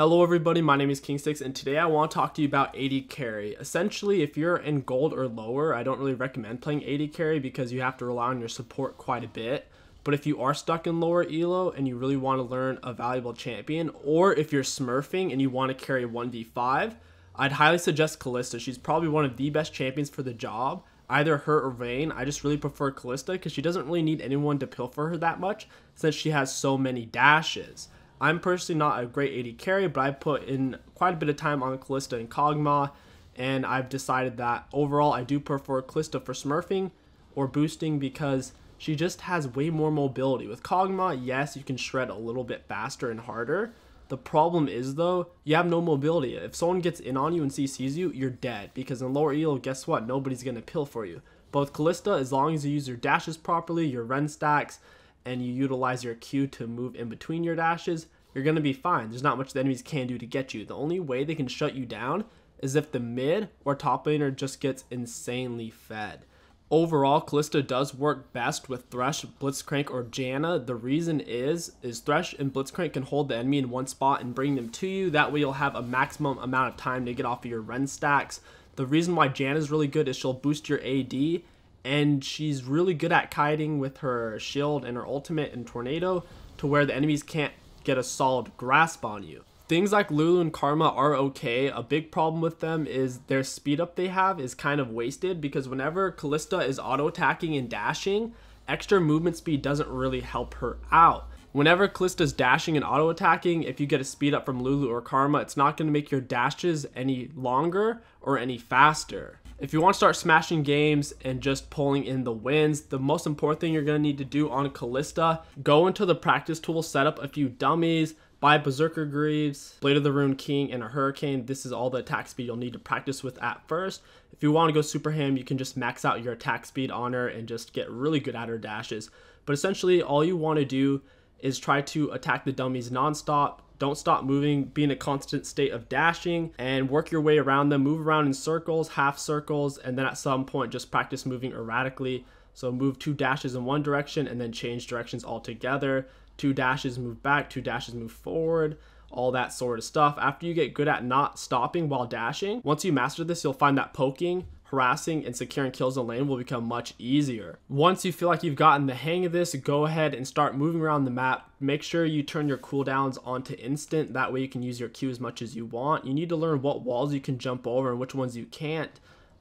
Hello everybody, my name is KingStix and today I want to talk to you about AD carry. Essentially, if you're in gold or lower, I don't really recommend playing AD carry because you have to rely on your support quite a bit. But if you are stuck in lower ELO and you really want to learn a valuable champion, or if you're smurfing and you want to carry 1v5, I'd highly suggest Kalista. She's probably one of the best champions for the job. Either her or Vayne. I just really prefer Kalista because she doesn't really need anyone to pilfer her that much since she has so many dashes. I'm personally not a great AD carry, but I put in quite a bit of time on Kalista and Kog'Maw, and I've decided that overall I do prefer Kalista for smurfing or boosting because she just has way more mobility. With Kog'Maw, yes, you can shred a little bit faster and harder. The problem is though, you have no mobility. If someone gets in on you and CCs you, you're dead because in lower ELO, guess what? Nobody's going to pill for you. But with Kalista, as long as you use your dashes properly, your Ren stacks, and you utilize your Q to move in between your dashes, you're going to be fine. There's not much the enemies can do to get you. The only way they can shut you down is if the mid or top laner just gets insanely fed. Overall, Kalista does work best with Thresh, Blitzcrank, or Janna. The reason is Thresh and Blitzcrank can hold the enemy in one spot and bring them to you. That way you'll have a maximum amount of time to get off of your Ren stacks. The reason why Janna is really good is she'll boost your AD, and she's really good at kiting with her shield and her ultimate and tornado to where the enemies can't get a solid grasp on you. Things like Lulu and Karma are okay. A big problem with them is their speed up they have is kind of wasted because whenever Kalista is auto attacking and dashing, extra movement speed doesn't really help her out. Whenever Kalista's dashing and auto attacking, if you get a speed up from Lulu or Karma, it's not going to make your dashes any longer or any faster. If you want to start smashing games and just pulling in the wins, the most important thing you're going to need to do on Kalista, go into the practice tool, set up a few dummies, buy Berserker Greaves, Blade of the Rune King, and a Hurricane. This is all the attack speed you'll need to practice with at first. If you want to go super ham, you can just max out your attack speed on her and just get really good at her dashes. But essentially, all you want to do is try to attack the dummies non-stop. Don't stop moving, be in a constant state of dashing, and work your way around them. Move around in circles, half circles, and then at some point just practice moving erratically. So move 2 dashes in one direction and then change directions altogether. 2 dashes move back, 2 dashes move forward, all that sort of stuff. After you get good at not stopping while dashing, once you master this, you'll find that poking, harassing, and securing kills in lane will become much easier. Once you feel like you've gotten the hang of this, go ahead and start moving around the map. Make sure you turn your cooldowns onto instant. That way you can use your Q as much as you want. You need to learn what walls you can jump over and which ones you can't.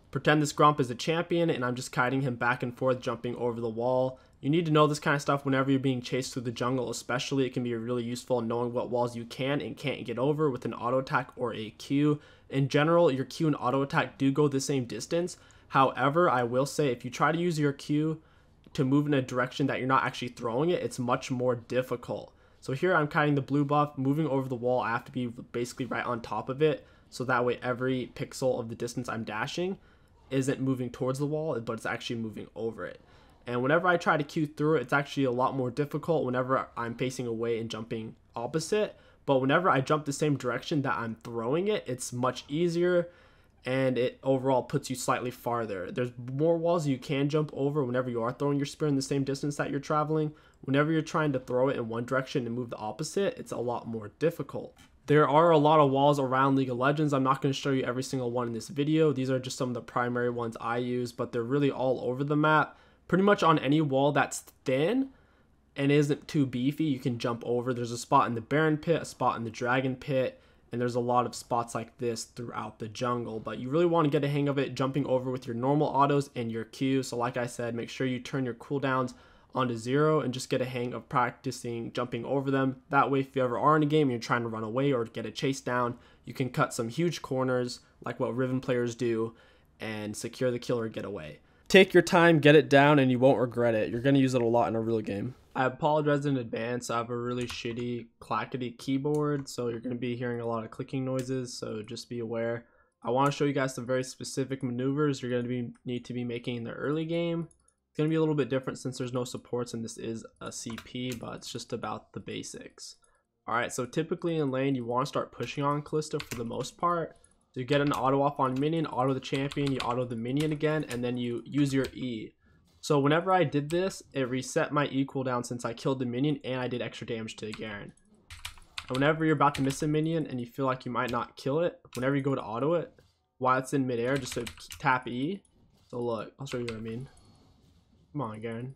Pretend this Grump is a champion and I'm just kiting him back and forth, jumping over the wall. You need to know this kind of stuff whenever you're being chased through the jungle, especially. It can be really useful in knowing what walls you can and can't get over with an auto attack or a Q. In general, your Q and auto attack do go the same distance. However, I will say if you try to use your Q to move in a direction that you're not actually throwing it, it's much more difficult. So here I'm kiting the blue buff, moving over the wall. I have to be basically right on top of it. So that way every pixel of the distance I'm dashing isn't moving towards the wall, but it's actually moving over it. And whenever I try to Q through it, it's actually a lot more difficult whenever I'm facing away and jumping opposite. But whenever I jump the same direction that I'm throwing it, it's much easier and it overall puts you slightly farther. There's more walls you can jump over whenever you are throwing your spear in the same distance that you're traveling. Whenever you're trying to throw it in one direction and move the opposite, it's a lot more difficult. There are a lot of walls around League of Legends. I'm not going to show you every single one in this video. These are just some of the primary ones I use, but they're really all over the map. Pretty much on any wall that's thin and isn't too beefy, you can jump over. There's a spot in the Baron Pit, a spot in the Dragon Pit, and there's a lot of spots like this throughout the jungle. But you really want to get a hang of it jumping over with your normal autos and your Q. So like I said, make sure you turn your cooldowns onto 0 and just get a hang of practicing jumping over them. That way, if you ever are in a game and you're trying to run away or get a chase down, you can cut some huge corners like what Riven players do and secure the kill or get away. Take your time, get it down, and you won't regret it. You're going to use it a lot in a real game. I apologize in advance. I have a really shitty clackety keyboard, so you're going to be hearing a lot of clicking noises, so just be aware. I want to show you guys some very specific maneuvers you're going to need to be making in the early game. It's going to be a little bit different since there's no supports and this is a CP, but it's just about the basics. Alright, so typically in lane, you want to start pushing on Kalista for the most part. So you get an auto off on minion, auto the champion, you auto the minion again, and then you use your E. So whenever I did this, it reset my E cooldown since I killed the minion and I did extra damage to the Garen. Whenever you're about to miss a minion and you feel like you might not kill it, whenever you go to auto it, while it's in midair, just so tap E. So look, I'll show you what I mean. Come on, Garen.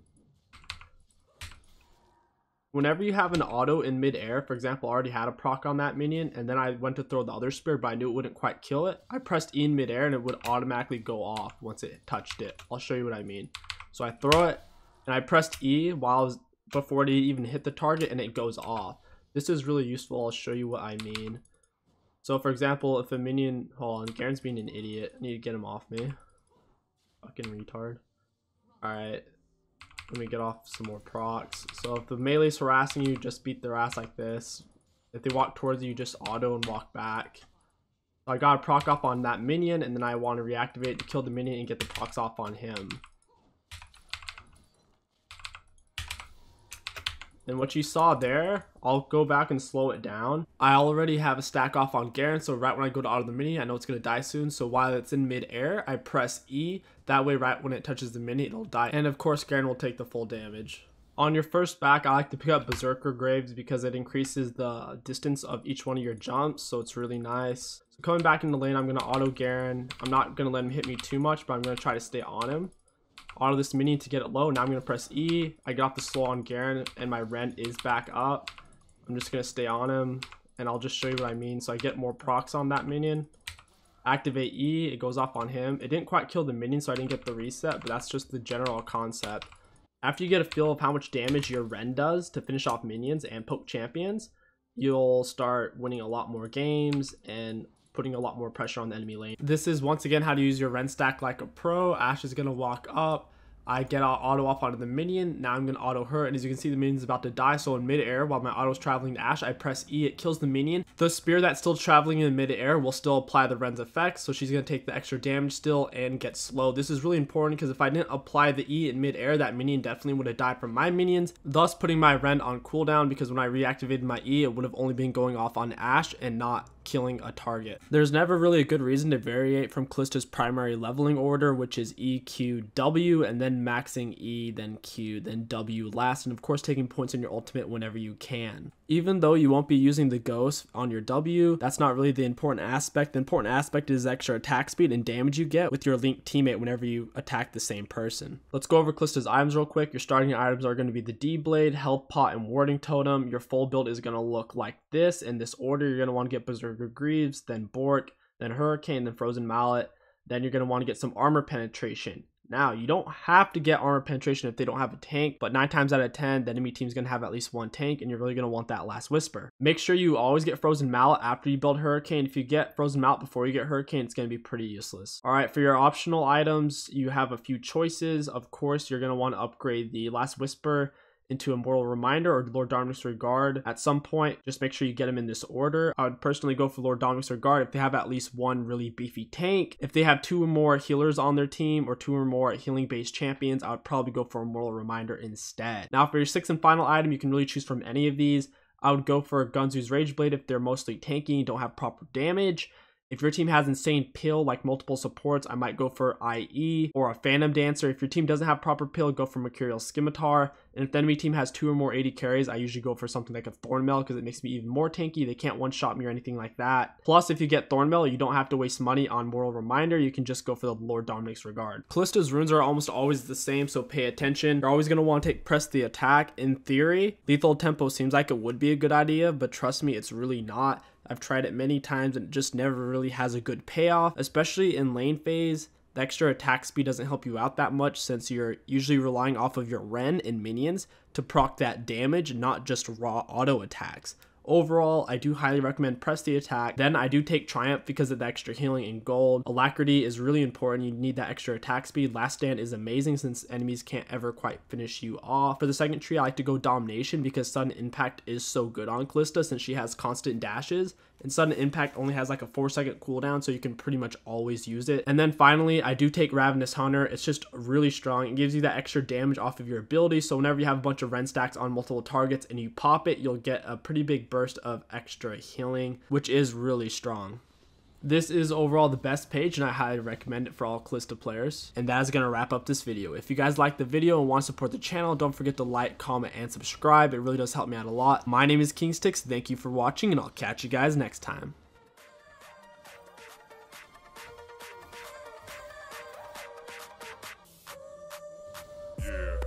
Whenever you have an auto in midair, for example, I already had a proc on that minion, and then I went to throw the other spear, but I knew it wouldn't quite kill it. I pressed E in midair, and it would automatically go off once it touched it. I'll show you what I mean. So I throw it, and I pressed E before it even hit the target, and it goes off. This is really useful. I'll show you what I mean. So, for example, if a minion... Hold on, Garen's being an idiot. I need to get him off me. Fucking retard. Alright. Let me get off some more procs. So if the melee's harassing you, just beat their ass like this. If they walk towards you, just auto and walk back. So I got a proc up on that minion, and then I want to reactivate to kill the minion and get the procs off on him. And what you saw there, I'll go back and slow it down. I already have a stack off on Garen, so right when I go to auto the minion, I know it's going to die soon. So while it's in mid-air, I press E. That way, right when it touches the minion, it'll die. And of course, Garen will take the full damage. On your first back, I like to pick up Berserker Graves because it increases the distance of each one of your jumps, so it's really nice. So coming back in the lane, I'm going to auto Garen. I'm not going to let him hit me too much, but I'm going to try to stay on him. Auto this minion to get it low. Now I'm going to press E. I got the slow on Garen, and my rent is back up. I'm just going to stay on him, and I'll just show you what I mean. So I get more procs on that minion. Activate E. It goes off on him. It didn't quite kill the minion, so I didn't get the reset, but that's just the general concept. After you get a feel of how much damage your Ren does to finish off minions and poke champions, you'll start winning a lot more games and putting a lot more pressure on the enemy lane. This is once again how to use your Ren stack like a pro. Ashe is going to walk up. I get auto off onto the minion. Now I'm going to auto her, and as you can see, the minion's about to die. So in mid-air, while my auto is traveling to Ashe, I press E. It kills the minion. The spear that's still traveling in mid-air will still apply the Ren's effect, so she's going to take the extra damage still and get slow. This is really important because if I didn't apply the E in mid-air, that minion definitely would have died from my minions, thus putting my Ren on cooldown, because when I reactivated my E, it would have only been going off on Ashe and not killing a target. There's never really a good reason to variate from Kalista's primary leveling order, which is E, Q, W, and then maxing E, then Q, then W last, and of course taking points in your ultimate whenever you can. Even though you won't be using the ghost on your W, that's not really the important aspect. The important aspect is extra attack speed and damage you get with your linked teammate whenever you attack the same person. Let's go over Kalista's items real quick. Your starting items are going to be the D-Blade, Health Pot, and Warding Totem. Your full build is going to look like this. In this order, you're going to want to get Berserker Greaves, then Bork, then Hurricane, then Frozen Mallet. Then you're going to want to get some armor penetration. Now, you don't have to get armor penetration if they don't have a tank, but 9 times out of 10, the enemy team's going to have at least one tank, and you're really going to want that last Whisper. Make sure you always get Frozen Mallet after you build Hurricane. If you get Frozen Mallet before you get Hurricane, it's going to be pretty useless. Alright, for your optional items, you have a few choices. Of course, you're going to want to upgrade the last Whisper into Immortal Reminder or Lord Dominic's Regard at some point. Just make sure you get them in this order. I would personally go for Lord Dominic's Regard if they have at least one really beefy tank. If they have 2 or more healers on their team or 2 or more healing based champions, I would probably go for Immortal Reminder instead. Now for your 6th and final item, you can really choose from any of these. I would go for Gunzu's Rage Blade if they're mostly tanky and don't have proper damage. If your team has insane pill like multiple supports, I might go for IE or a Phantom Dancer. If your team doesn't have proper pill, go for Mercurial Scimitar. And if the enemy team has 2 or more 80 carries, I usually go for something like a Thornmail because it makes me even more tanky. They can't one-shot me or anything like that. Plus, if you get Thornmail, you don't have to waste money on Moral Reminder. You can just go for the Lord Dominic's Regard. Kalista's runes are almost always the same, so pay attention. You're always going to want to press the attack. In theory, Lethal Tempo seems like it would be a good idea, but trust me, it's really not. I've tried it many times and it just never really has a good payoff, especially in lane phase. The extra attack speed doesn't help you out that much since you're usually relying off of your Ren and minions to proc that damage, not just raw auto attacks. Overall, I do highly recommend press the attack. Then I do take Triumph because of the extra healing and gold. Alacrity is really important. You need that extra attack speed. Last Stand is amazing since enemies can't ever quite finish you off. For the second tree, I like to go Domination because Sudden Impact is so good on Kalista since she has constant dashes. And Sudden Impact only has like a 4-second cooldown, so you can pretty much always use it. And then finally, I do take Ravenous Hunter. It's just really strong. It gives you that extra damage off of your ability, so whenever you have a bunch of Ren stacks on multiple targets and you pop it, you'll get a pretty big burst of extra healing, which is really strong. This is overall the best page, and I highly recommend it for all Kalista players. And that is going to wrap up this video. If you guys like the video and want to support the channel, don't forget to like, comment, and subscribe. It really does help me out a lot. My name is KingStix. Thank you for watching, and I'll catch you guys next time. Yeah.